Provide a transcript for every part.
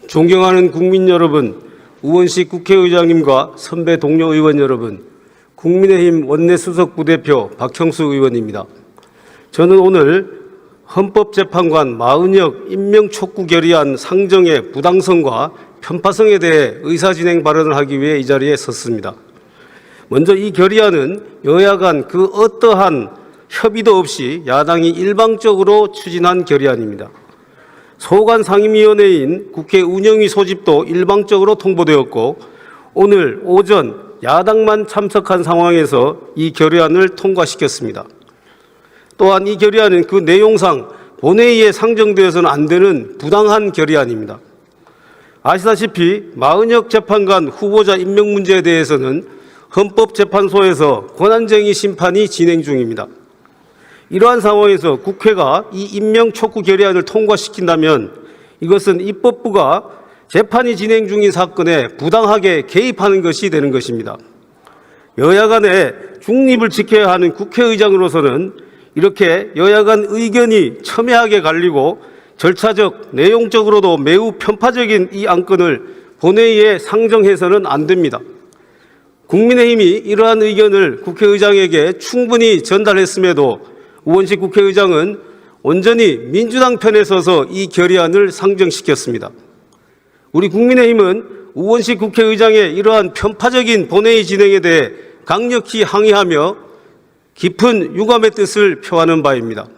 존경하는 국민 여러분, 우원식 국회의장님과 선배 동료 의원 여러분, 국민의힘 원내수석 부대표 박형수 의원입니다. 저는 오늘 헌법재판관 마은혁 임명 촉구 결의안 상정의 부당성과 편파성에 대해 의사진행 발언을 하기 위해 이 자리에 섰습니다. 먼저 이 결의안은 여야 간 그 어떠한 협의도 없이 야당이 일방적으로 추진한 결의안입니다. 소관 상임위원회인 국회 운영위 소집도 일방적으로 통보되었고 오늘 오전 야당만 참석한 상황에서 이 결의안을 통과시켰습니다. 또한 이 결의안은 그 내용상 본회의에 상정되어서는 안 되는 부당한 결의안입니다. 아시다시피 마은혁 재판관 후보자 임명 문제에 대해서는 헌법재판소에서 권한쟁의 심판이 진행 중입니다. 이러한 상황에서 국회가 이 임명 촉구 결의안을 통과시킨다면 이것은 입법부가 재판이 진행 중인 사건에 부당하게 개입하는 것이 되는 것입니다. 여야 간의 중립을 지켜야 하는 국회의장으로서는 이렇게 여야 간 의견이 첨예하게 갈리고 절차적, 내용적으로도 매우 편파적인 이 안건을 본회의에 상정해서는 안 됩니다. 국민의힘이 이러한 의견을 국회의장에게 충분히 전달했음에도 우원식 국회의장은 온전히 민주당 편에 서서 이 결의안을 상정시켰습니다. 우리 국민의힘은 우원식 국회의장의 이러한 편파적인 본회의 진행에 대해 강력히 항의하며 깊은 유감의 뜻을 표하는 바입니다.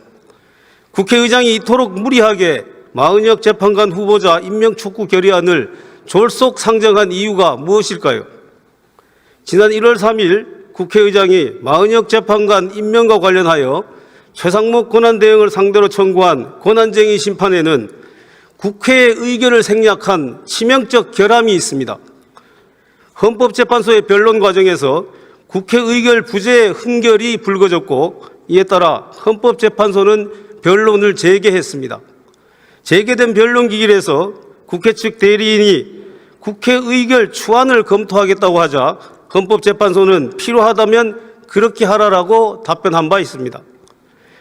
국회의장이 이토록 무리하게 마은혁 재판관 후보자 임명 촉구 결의안을 졸속 상정한 이유가 무엇일까요? 지난 1월 3일 국회의장이 마은혁 재판관 임명과 관련하여 최상목 권한대행을 상대로 청구한 권한쟁의 심판에는 국회의 의결을 생략한 치명적 결함이 있습니다. 헌법재판소의 변론 과정에서 국회 의결 부재의 흔결이 불거졌고 이에 따라 헌법재판소는 변론을 재개했습니다. 재개된 변론 기일에서 국회 측 대리인이 국회 의결 추안을 검토하겠다고 하자 헌법재판소는 필요하다면 그렇게 하라라고 답변한 바 있습니다.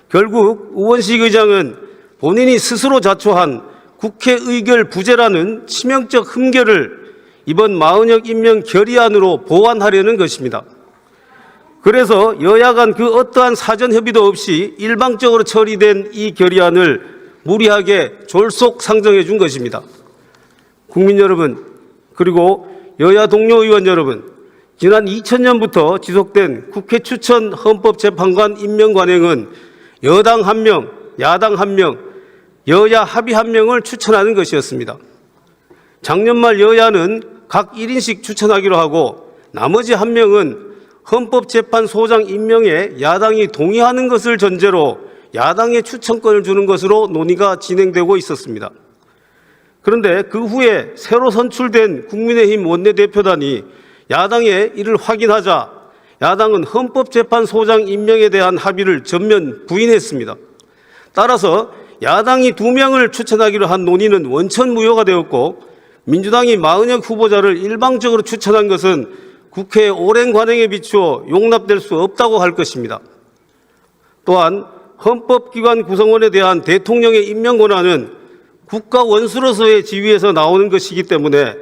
결국 우원식 의장은 본인이 스스로 자초한 국회 의결 부재라는 치명적 흠결을 이번 마은혁 임명 결의안으로 보완하려는 것입니다. 그래서 여야 간 그 어떠한 사전 협의도 없이 일방적으로 처리된 이 결의안을 무리하게 졸속 상정해 준 것입니다. 국민 여러분, 그리고 여야 동료 의원 여러분, 지난 2000년부터 지속된 국회 추천 헌법재판관 임명 관행은 여당 1명, 야당 1명, 여야 합의 1명을 추천하는 것이었습니다. 작년 말 여야는 각 1인씩 추천하기로 하고 나머지 1명은 헌법재판소장 임명에 야당이 동의하는 것을 전제로 야당의 추천권을 주는 것으로 논의가 진행되고 있었습니다. 그런데 그 후에 새로 선출된 국민의힘 원내대표단이 야당의 이를 확인하자 야당은 헌법재판소장 임명에 대한 합의를 전면 부인했습니다. 따라서 야당이 2명을 추천하기로 한 논의는 원천무효가 되었고 민주당이 마은혁 후보자를 일방적으로 추천한 것은 국회의 오랜 관행에 비추어 용납될 수 없다고 할 것입니다. 또한 헌법기관 구성원에 대한 대통령의 임명 권한은 국가 원수로서의 지위에서 나오는 것이기 때문에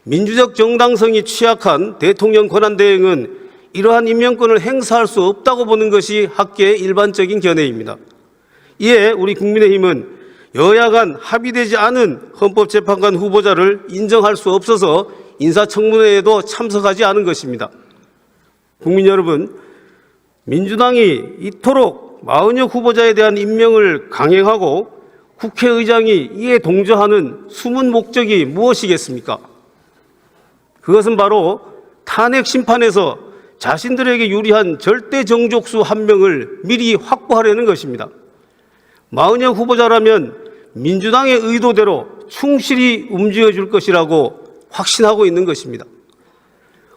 민주적 정당성이 취약한 대통령 권한대행은 이러한 임명권을 행사할 수 없다고 보는 것이 학계의 일반적인 견해입니다. 이에 우리 국민의힘은 여야 간 합의되지 않은 헌법재판관 후보자를 인정할 수 없어서 인사청문회에도 참석하지 않은 것입니다. 국민 여러분, 민주당이 이토록 마은혁 후보자에 대한 임명을 강행하고 국회의장이 이에 동조하는 숨은 목적이 무엇이겠습니까? 그것은 바로 탄핵 심판에서 자신들에게 유리한 절대 정족수 1명을 미리 확보하려는 것입니다. 마은혁 후보자라면 민주당의 의도대로 충실히 움직여줄 것이라고 확신하고 있는 것입니다.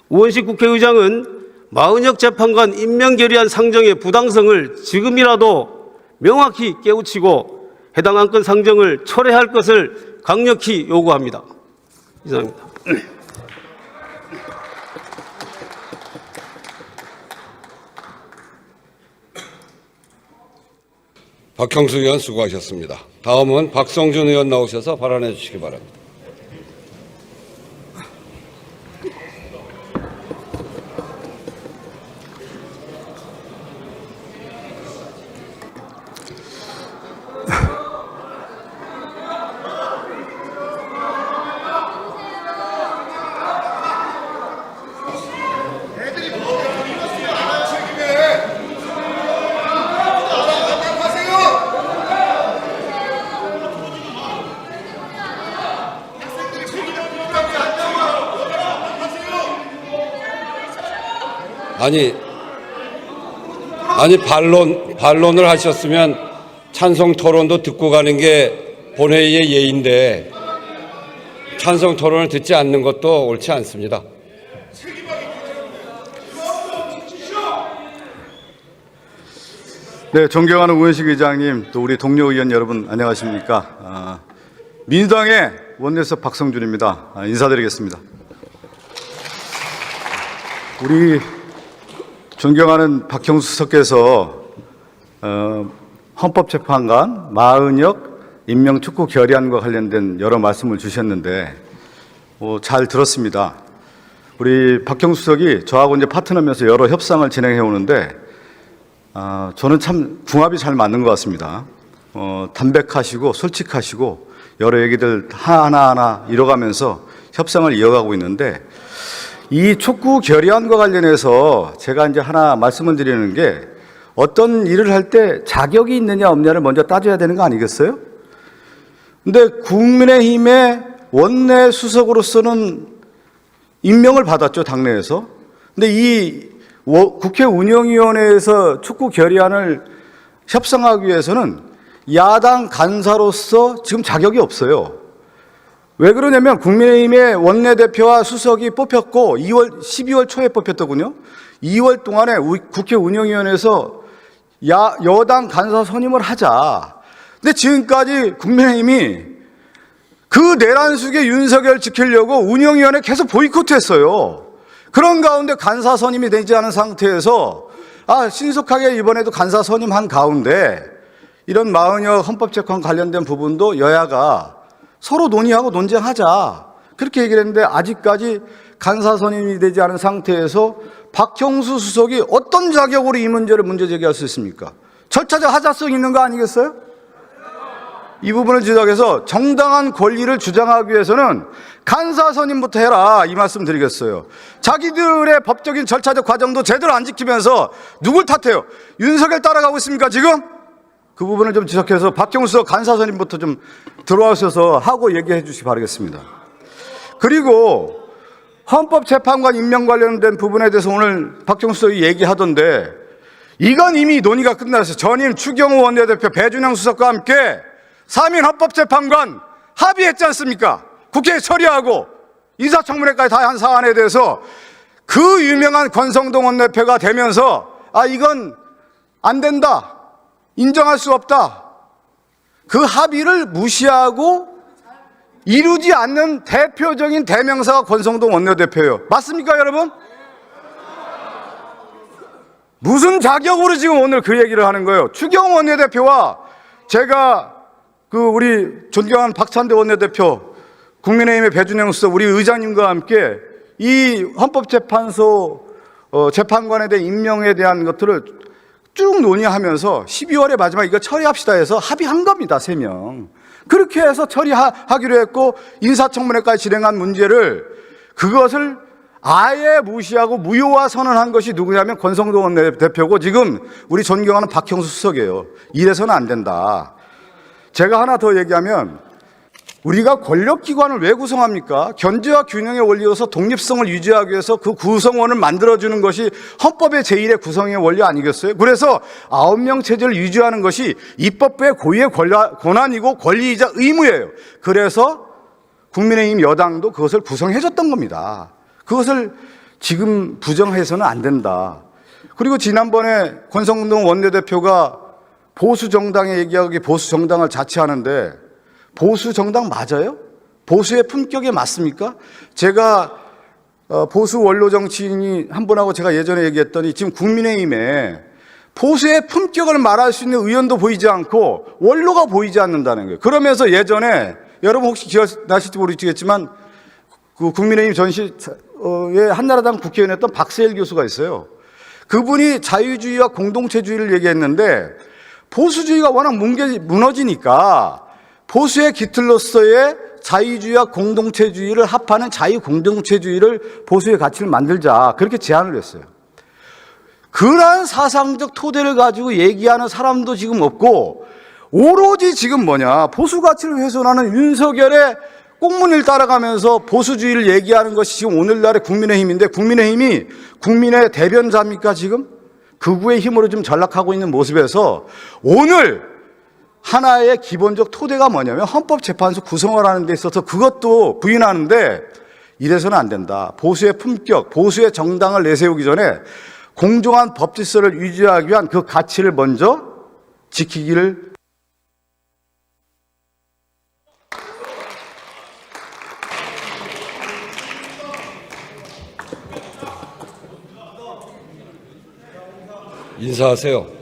우원식 국회의장은 마은혁 재판관 임명 결의안 상정의 부당성을 지금이라도 명확히 깨우치고 해당 안건 상정을 철회할 것을 강력히 요구합니다. 이상입니다. 박형수 의원 수고하셨습니다. 다음은 박성준 의원 나오셔서 발언해 주시기 바랍니다. 아니 반론을 하셨으면 찬성 토론도 듣고 가는 게 본회의의 예인데 찬성 토론을 듣지 않는 것도 옳지 않습니다. 네, 존경하는 우현식 의장님, 또 우리 동료 의원 여러분 안녕하십니까? 민주당의 원내수석 박성준입니다. 인사드리겠습니다. 우리 존경하는 박형수 수석께서 헌법재판관 마은혁 임명촉구 결의안과 관련된 여러 말씀을 주셨는데 잘 들었습니다. 우리 박형수 수석이 저하고 이제 파트너면서 여러 협상을 진행해 오는데 저는 참 궁합이 잘 맞는 것 같습니다. 담백하시고 솔직하시고 여러 얘기들 하나하나 이뤄가면서 협상을 이어가고 있는데 이 촉구 결의안과 관련해서 제가 이제 하나 말씀을 드리는 게 어떤 일을 할 때 자격이 있느냐 없느냐를 먼저 따져야 되는 거 아니겠어요? 근데 국민의힘의 원내 수석으로서는 임명을 받았죠, 당내에서. 근데 이 국회 운영위원회에서 촉구 결의안을 협상하기 위해서는 야당 간사로서 지금 자격이 없어요. 왜 그러냐면 국민의힘의 원내대표와 수석이 뽑혔고 12월 초에 뽑혔더군요. 2월 동안에 국회 운영위원회에서 여당 간사 선임을 하자. 근데 지금까지 국민의힘이 그 내란 속에 윤석열 지키려고 운영위원회 계속 보이콧했어요. 그런 가운데 간사 선임이 되지 않은 상태에서 신속하게 이번에도 간사 선임한 가운데 이런 마은혁 헌법재판 관련된 부분도 여야가 서로 논의하고 논쟁하자 그렇게 얘기를 했는데 아직까지 간사 선임이 되지 않은 상태에서 박형수 수석이 어떤 자격으로 이 문제를 문제 제기할 수 있습니까? 절차적 하자성이 있는 거 아니겠어요? 이 부분을 지적해서 정당한 권리를 주장하기 위해서는 간사 선임부터 해라 이 말씀 드리겠어요. 자기들의 법적인 절차적 과정도 제대로 안 지키면서 누굴 탓해요? 윤석열 따라가고 있습니까 지금? 그 부분을 좀 지적해서 박형수 간사 선임부터 좀 들어와셔서 하고 얘기해 주시기 바라겠습니다. 그리고 헌법재판관 임명 관련된 부분에 대해서 오늘 박형수 얘기하던데 이건 이미 논의가 끝났어요. 전임 추경호 원내대표 배준영 수석과 함께 3인 헌법재판관 합의했지 않습니까? 국회에 처리하고 인사청문회까지 다 한 사안에 대해서 그 유명한 권성동 원내대표가 되면서 이건 안 된다. 인정할 수 없다. 그 합의를 무시하고 이루지 않는 대표적인 대명사가 권성동 원내대표예요. 맞습니까, 여러분? 무슨 자격으로 지금 오늘 그 얘기를 하는 거예요? 추경호 원내대표와 제가 우리 존경하는 박찬대 원내대표, 국민의힘의 배준영 수석, 우리 의장님과 함께 이 헌법재판소 재판관에 대한 임명에 대한 것들을 쭉 논의하면서 12월에 마지막 이거 처리합시다 해서 합의한 겁니다. 3명. 그렇게 해서 처리하기로 했고 인사청문회까지 진행한 문제를 그것을 아예 무시하고 무효화 선언한 것이 누구냐면 권성동 원내대표고 지금 우리 존경하는 박형수 수석이에요. 이래서는 안 된다. 제가 하나 더 얘기하면 우리가 권력기관을 왜 구성합니까? 견제와 균형의 원리로서 독립성을 유지하기 위해서 그 구성원을 만들어주는 것이 헌법의 제1의 구성의 원리 아니겠어요? 그래서 9명 체제를 유지하는 것이 입법부의 고유의 권한이고 권리이자 의무예요. 그래서 국민의힘 여당도 그것을 구성해줬던 겁니다. 그것을 지금 부정해서는 안 된다. 그리고 지난번에 권성동 원내대표가 보수정당에 얘기하기 보수정당을 자처하는데 보수정당 맞아요? 보수의 품격에 맞습니까? 제가 보수 원로 정치인이 한 분하고 제가 예전에 얘기했더니 지금 국민의힘에 보수의 품격을 말할 수 있는 의원도 보이지 않고 원로가 보이지 않는다는 거예요. 그러면서 예전에 여러분 혹시 기억나실지 모르겠지만 그 국민의힘 전시의 한나라당 국회의원이었던 박세일 교수가 있어요. 그분이 자유주의와 공동체주의를 얘기했는데 보수주의가 워낙 무너지니까 보수의 깃틀로서의 자유주의와 공동체주의를 합하는 자유공동체주의를 보수의 가치를 만들자 그렇게 제안을 했어요. 그러한 사상적 토대를 가지고 얘기하는 사람도 지금 없고 오로지 지금 보수 가치를 훼손하는 윤석열의 꽁무니를 따라가면서 보수주의를 얘기하는 것이 지금 오늘날의 국민의힘인데, 국민의힘이 국민의 대변자입니까 지금? 극우의 힘으로 좀 전락하고 있는 모습에서 오늘 하나의 기본적 토대가 뭐냐면 헌법재판소 구성을 하는 데 있어서 그것도 부인하는데, 이래서는 안 된다. 보수의 품격, 보수의 정당을 내세우기 전에 공정한 법 질서를 유지하기 위한 그 가치를 먼저 지키기를. 인사하세요.